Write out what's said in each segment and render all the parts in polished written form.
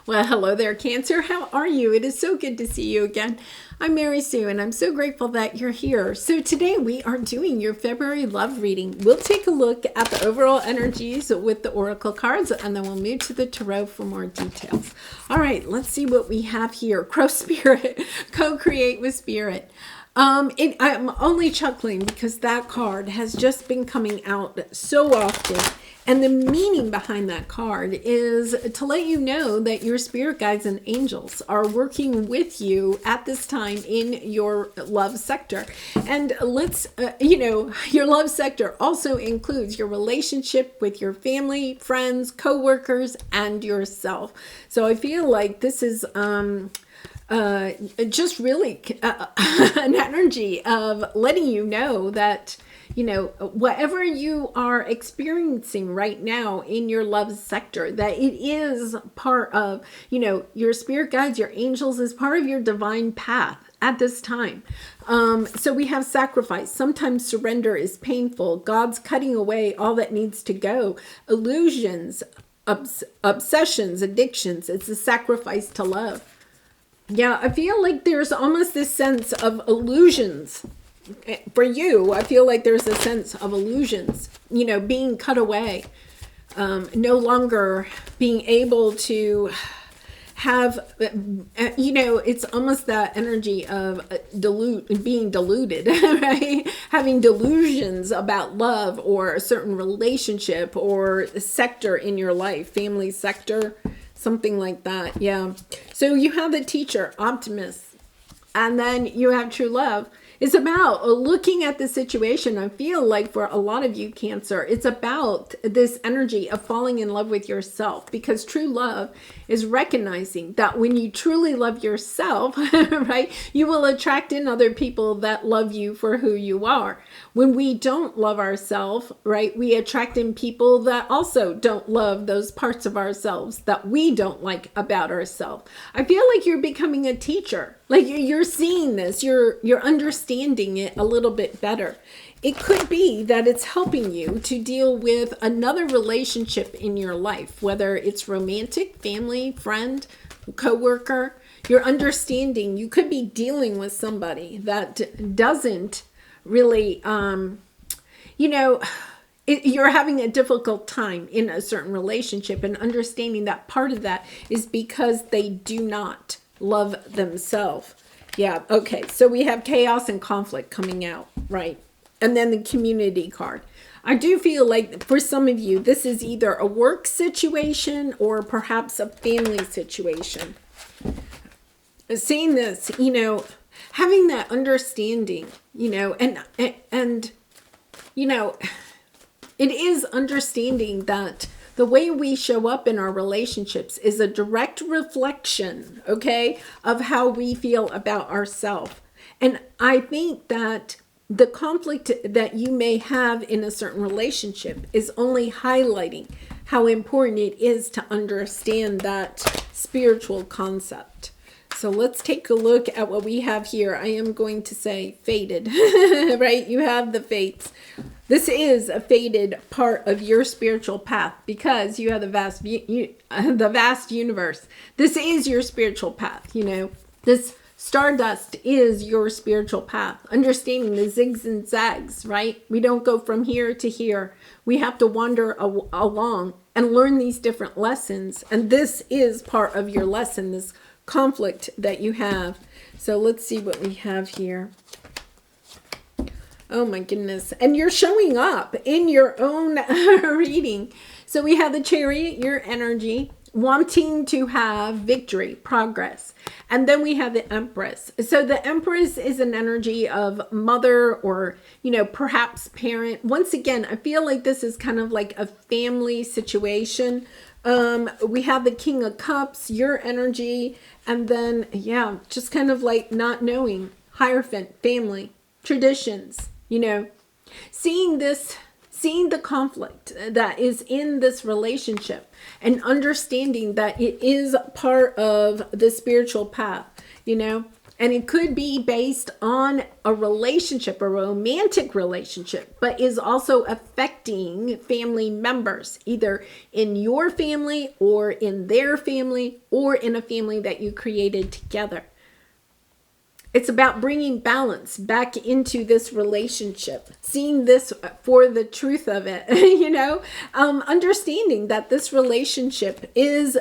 Well, hello there, Cancer. How are you? It is so good to see you again. I'm Mary Sue, and I'm so grateful that you're here. So today we are doing your February love reading. We'll take a look at the overall energies with the oracle cards, and then we'll move to the tarot for more details. All right, let's see what we have here. Crow Spirit, co-create with Spirit. I'm only chuckling because that card has just been coming out so often. And the meaning behind that card is to let you know that your spirit guides and angels are working with you at this time in your love sector. And your love sector also includes your relationship with your family, friends, co-workers, and yourself. So I feel like this is just really an energy of letting you know that whatever you are experiencing right now in your love sector, that it is part of, your spirit guides, your angels, is part of your divine path at this time. So we have sacrifice. Sometimes surrender is painful. God's cutting away all that needs to go. Illusions, obsessions, addictions. It's a sacrifice to love. Yeah, I feel like there's almost this sense of illusions. For you, I feel like there's a sense of illusions, being cut away, no longer being able to have, it's almost that energy of being deluded, right? Having delusions about love or a certain relationship or sector in your life, family sector, something like that. Yeah. So you have the teacher, optimist, and then you have true love. It's about looking at the situation. I feel like for a lot of you, Cancer, it's about this energy of falling in love with yourself, because true love is recognizing that when you truly love yourself, right, you will attract in other people that love you for who you are. When we don't love ourselves, right, we attract in people that also don't love those parts of ourselves that we don't like about ourselves. I feel like you're becoming a teacher. Like you're seeing this, you're understanding it a little bit better. It could be that it's helping you to deal with another relationship in your life, whether it's romantic, family, friend, coworker. You're understanding you could be dealing with somebody that doesn't really, you're having a difficult time in a certain relationship, and understanding that part of that is because they do not love themselves. Yeah, okay. So we have chaos and conflict coming out, right? And then the community card. I do feel like for some of you, this is either a work situation or perhaps a family situation. Seeing this, having that understanding, and it is understanding that the way we show up in our relationships is a direct reflection, okay, of how we feel about ourselves. And I think that the conflict that you may have in a certain relationship is only highlighting how important it is to understand that spiritual concept. So let's take a look at what we have here. I am going to say fated, right? You have the fates. This is a fated part of your spiritual path because you have the vast universe. This is your spiritual path, This stardust is your spiritual path. Understanding the zigs and zags, right? We don't go from here to here. We have to wander along and learn these different lessons. And this is part of your lesson, this conflict that you have. So let's see what we have here. Oh my goodness. And you're showing up in your own reading. So we have the Chariot, your energy, wanting to have victory, progress. And then we have the Empress. So the Empress is an energy of mother or, perhaps parent. Once again, I feel like this is kind of like a family situation. We have the King of Cups, your energy. And then, just kind of like not knowing, Hierophant, family, traditions. Seeing the conflict that is in this relationship and understanding that it is part of the spiritual path, And it could be based on a relationship, a romantic relationship, but is also affecting family members, either in your family or in their family or in a family that you created together. It's about bringing balance back into this relationship, seeing this for the truth of it, understanding that this relationship is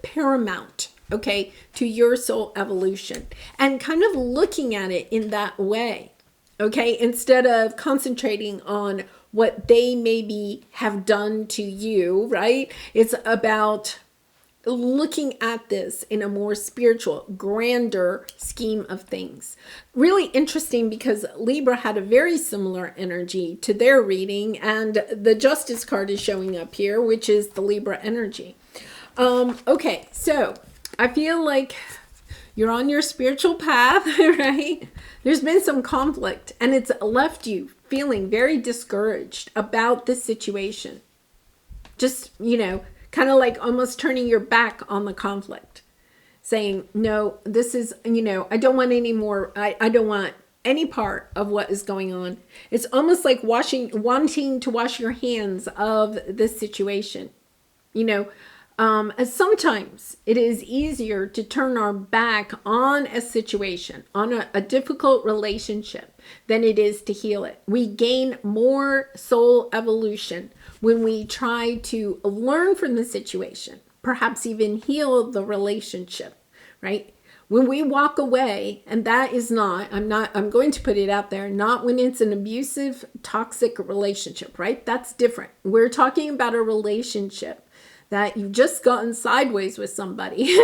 paramount, okay, to your soul evolution, and kind of looking at it in that way, okay, instead of concentrating on what they maybe have done to you, right? It's about looking at this in a more spiritual, grander scheme of things. Really interesting, because Libra had a very similar energy to their reading, and the Justice card is showing up here, which is the Libra energy. Okay, so I feel like you're on your spiritual path, right? There's been some conflict, and it's left you feeling very discouraged about this situation. Just, kind of like almost turning your back on the conflict, saying, no, this is, I don't want any more. I don't want any part of what is going on. It's almost like wanting to wash your hands of this situation. As sometimes it is easier to turn our back on a situation, on a difficult relationship, than it is to heal it. We gain more soul evolution when we try to learn from the situation, perhaps even heal the relationship, right? When we walk away, and that is I'm going to put it out there, not when it's an abusive, toxic relationship, right? That's different. We're talking about a relationship that you've just gotten sideways with somebody,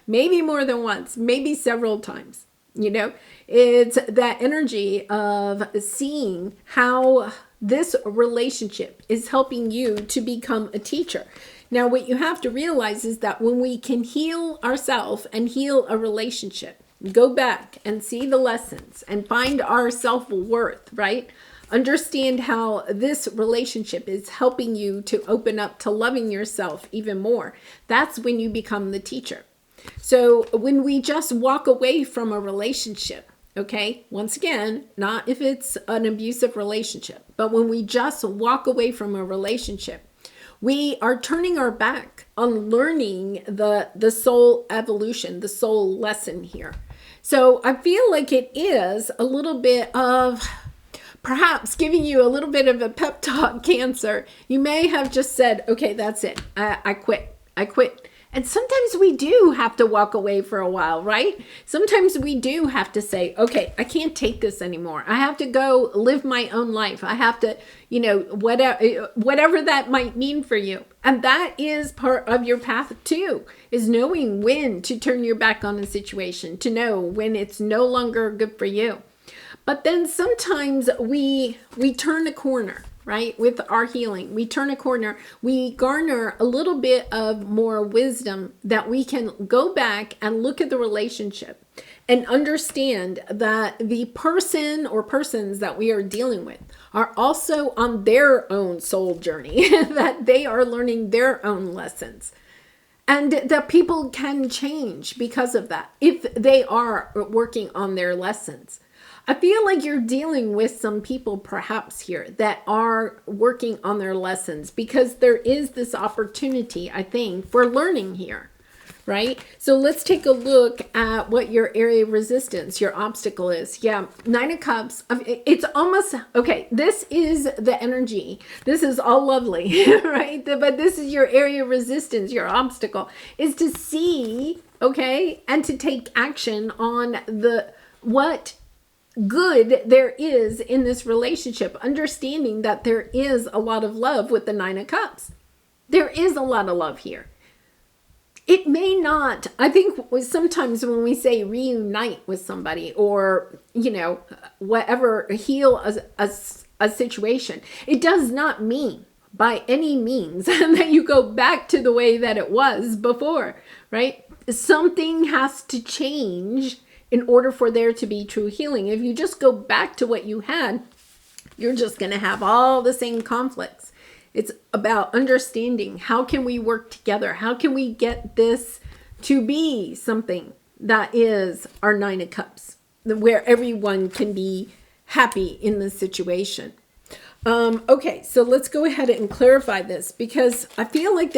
maybe more than once, maybe several times, it's that energy of seeing how this relationship is helping you to become a teacher. Now, what you have to realize is that when we can heal ourselves and heal a relationship, go back and see the lessons and find our self-worth, right? Understand how this relationship is helping you to open up to loving yourself even more. That's when you become the teacher. So when we just walk away from a relationship, okay, once again, not if it's an abusive relationship, but when we just walk away from a relationship, we are turning our back on learning the soul evolution, the soul lesson here. So I feel like it is a little bit of perhaps giving you a little bit of a pep talk, Cancer. You may have just said, okay, that's it. I quit. And sometimes we do have to walk away for a while, right? Sometimes we do have to say, okay, I can't take this anymore. I have to go live my own life. I have to, whatever that might mean for you. And that is part of your path too, is knowing when to turn your back on a situation, to know when it's no longer good for you. But then sometimes we turn a corner, right? With our healing, we turn a corner, we garner a little bit of more wisdom that we can go back and look at the relationship and understand that the person or persons that we are dealing with are also on their own soul journey, that they are learning their own lessons. And that people can change because of that, if they are working on their lessons. I feel like you're dealing with some people perhaps here that are working on their lessons, because there is this opportunity, I think, for learning here, right? So let's take a look at what your area of resistance, your obstacle is. Yeah, Nine of Cups. It's almost, okay, this is the energy. This is all lovely, right? But this is your area of resistance, your obstacle, is to see, okay, and to take action on what good there is in this relationship, understanding that there is a lot of love with the Nine of Cups. There is a lot of love here. It may not, I think sometimes when we say reunite with somebody or, whatever, heal a situation, it does not mean by any means that you go back to the way that it was before, right? Something has to change in order for there to be true healing. If you just go back to what you had, you're just going to have all the same conflicts. It's about understanding, how can we work together? How can we get this to be something that is our Nine of Cups, where everyone can be happy in this situation. Okay, so let's go ahead and clarify this, because I feel like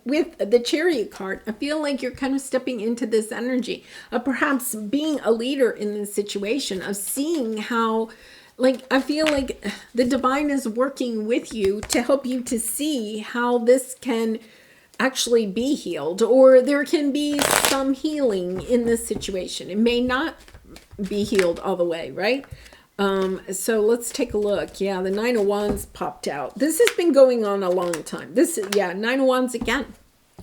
with the Chariot card, I feel like you're kind of stepping into this energy of perhaps being a leader in this situation, of seeing how, like, I feel like the divine is working with you to help you to see how this can actually be healed, or there can be some healing in this situation. It may not be healed all the way, right? So let's take a look. Yeah, the Nine of Wands popped out. This has been going on a long time. This is, yeah, Nine of Wands again.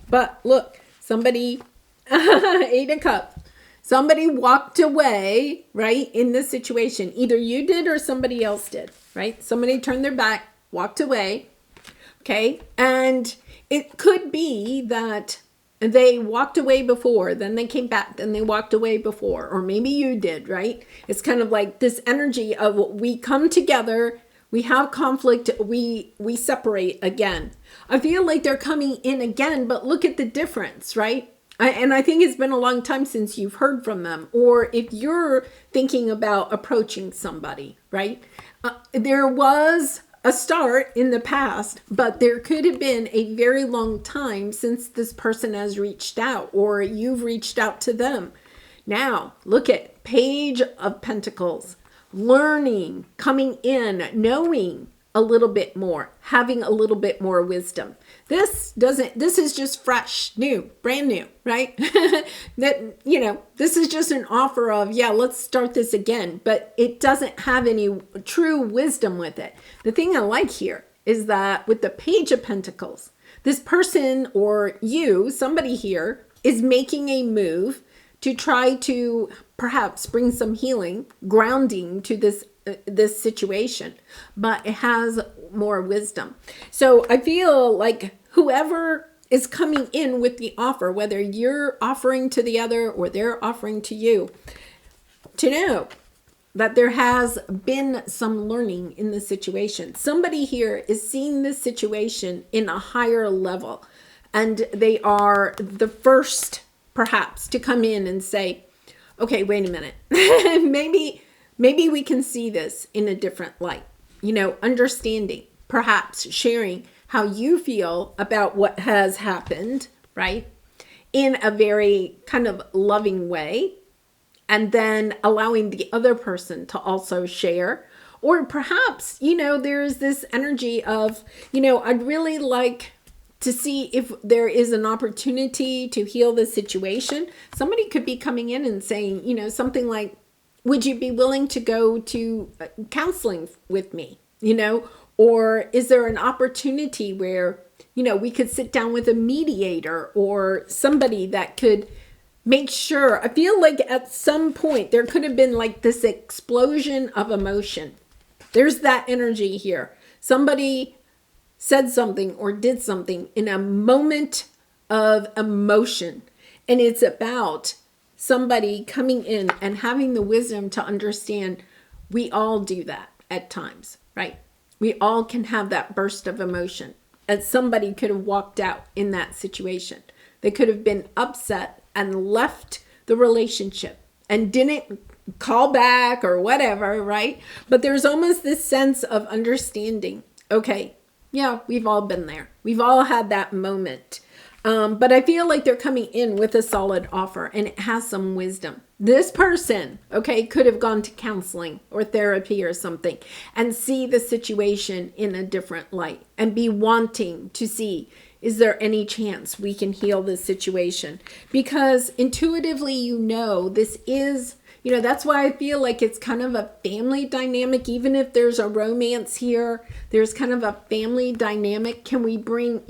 But look, somebody, Eight of Cups. Somebody walked away, right, in this situation. Either you did or somebody else did, right? Somebody turned their back, walked away, okay? And it could be that they walked away before, then they came back, then they walked away before, or maybe you did, right? It's kind of like this energy of we come together, we have conflict, we separate again. I feel like they're coming in again, but look at the difference, right? And I think it's been a long time since you've heard from them, or if you're thinking about approaching somebody, right? There was a start in the past, but there could have been a very long time since this person has reached out, or you've reached out to them. Now, look at Page of Pentacles, learning, coming in, knowing a little bit more, having a little bit more wisdom. This is just fresh, new, brand new, right? That, this is just an offer of, yeah, let's start this again, but it doesn't have any true wisdom with it. The thing I like here is that with the Page of Pentacles, this person or you, somebody here, is making a move to try to perhaps bring some healing, grounding to this situation, but it has more wisdom. So I feel like whoever is coming in with the offer, whether you're offering to the other or they're offering to you, to know that there has been some learning in this situation. Somebody here is seeing this situation in a higher level, and they are the first perhaps to come in and say, okay, wait a minute, maybe we can see this in a different light, understanding, perhaps sharing how you feel about what has happened, right? In a very kind of loving way, and then allowing the other person to also share. Or perhaps, there's this energy of, I'd really like to see if there is an opportunity to heal the situation. Somebody could be coming in and saying, something like, would you be willing to go to counseling with me? Or is there an opportunity where, we could sit down with a mediator or somebody that could make sure. I feel like at some point there could have been like this explosion of emotion. There's that energy here. Somebody said something or did something in a moment of emotion. And it's about somebody coming in and having the wisdom to understand we all do that at times, right? We all can have that burst of emotion. And somebody could have walked out in that situation. They could have been upset and left the relationship and didn't call back or whatever, right? But there's almost this sense of understanding. Okay, yeah, we've all been there. We've all had that moment. But I feel like they're coming in with a solid offer, and it has some wisdom. This person, okay, could have gone to counseling or therapy or something and see the situation in a different light and be wanting to see, is there any chance we can heal this situation? Because intuitively, this is, that's why I feel like it's kind of a family dynamic. Even if there's a romance here, there's kind of a family dynamic. Can we bring,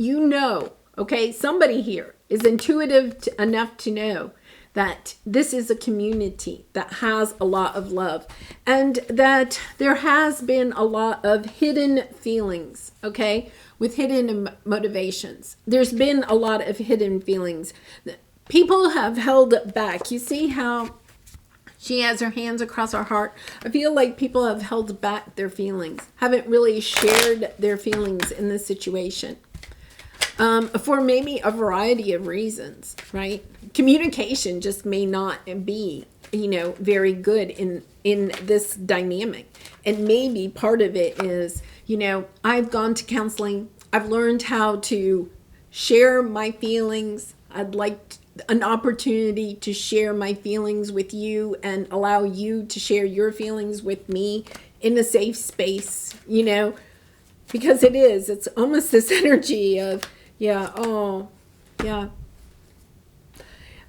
okay, somebody here is intuitive enough to know that this is a community that has a lot of love, and that there has been a lot of hidden feelings, okay, with hidden motivations. There's been a lot of hidden feelings. People have held back. You see how she has her hands across her heart? I feel like people have held back their feelings, haven't really shared their feelings in this situation. for maybe a variety of reasons, right? Communication just may not be, very good in this dynamic. And maybe part of it is, I've gone to counseling. I've learned how to share my feelings. I'd like an opportunity to share my feelings with you and allow you to share your feelings with me in a safe space, because it's almost this energy of, yeah, oh, yeah.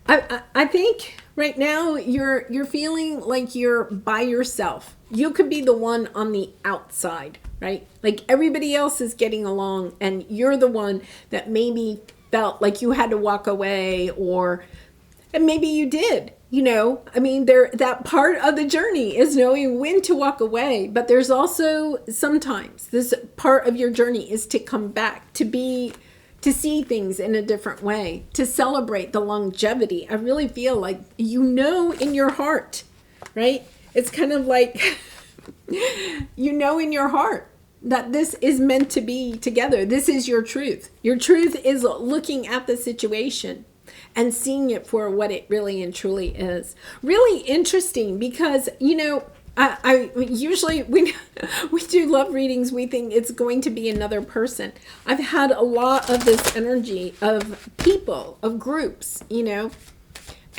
I think right now you're feeling like you're by yourself. You could be the one on the outside, right? Like everybody else is getting along and you're the one that maybe felt like you had to walk away, and maybe you did, that part of the journey is knowing when to walk away. But there's also sometimes this part of your journey is to come back, to see things in a different way, to celebrate the longevity. I really feel like, in your heart, right? It's kind of like, in your heart that this is meant to be together. This is your truth. Your truth is looking at the situation and seeing it for what it really and truly is. Really interesting because, I usually, we do love readings. We think it's going to be another person. I've had a lot of this energy of people, of groups,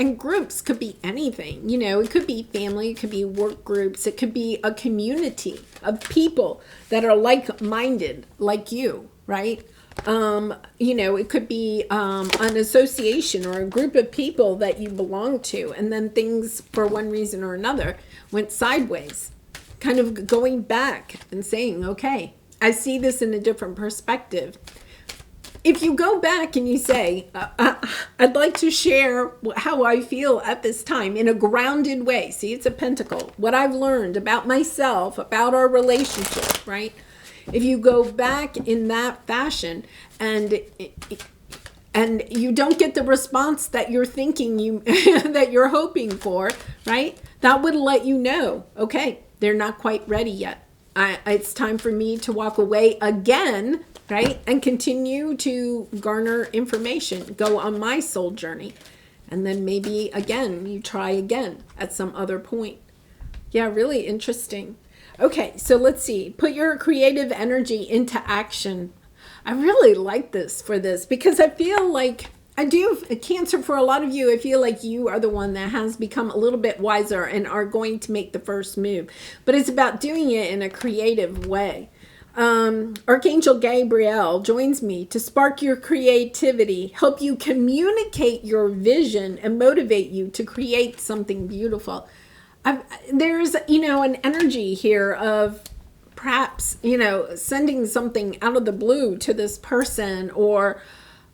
and groups could be anything, it could be family, it could be work groups, it could be a community of people that are like-minded, like you, right? It could be an association or a group of people that you belong to, and then things, for one reason or another, went sideways. Kind of going back and saying, okay, I see this in a different perspective. If you go back and you say, I'd like to share how I feel at this time in a grounded way. See, it's a pentacle. What I've learned about myself, about our relationship, right? If you go back in that fashion and you don't get the response that you're thinking that you're hoping for, right? That would let you know, okay, they're not quite ready yet. It's time for me to walk away again, right? And continue to garner information, go on my soul journey. And then maybe again, you try again at some other point. Yeah, really interesting. Okay, so let's see. Put your creative energy into action. I really like this because I feel like Cancer, for a lot of you, I feel like you are the one that has become a little bit wiser and are going to make the first move. But it's about doing it in a creative way. Archangel Gabriel joins me to spark your creativity, help you communicate your vision, and motivate you to create something beautiful. There's, an energy here of perhaps, sending something out of the blue to this person, or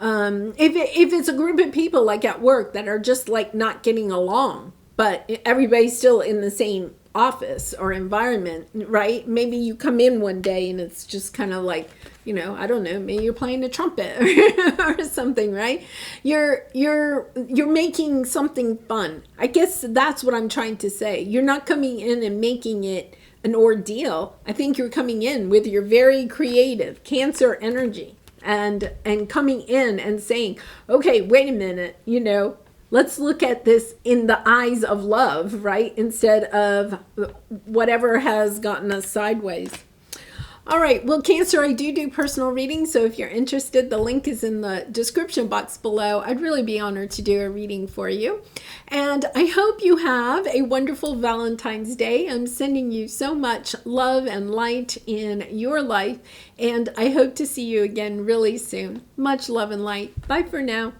if it's a group of people like at work that are just like not getting along, but everybody's still in the same office or environment, right? Maybe you come in one day and it's just kind of like, I don't know, maybe you're playing the trumpet or something, right? You're making something fun. I guess that's what I'm trying to say. You're not coming in and making it an ordeal. I think you're coming in with your very creative Cancer energy and coming in and saying, okay, wait a minute, let's look at this in the eyes of love, right? Instead of whatever has gotten us sideways. All right. Well, Cancer, I do personal readings. So if you're interested, the link is in the description box below. I'd really be honored to do a reading for you. And I hope you have a wonderful Valentine's Day. I'm sending you so much love and light in your life. And I hope to see you again really soon. Much love and light. Bye for now.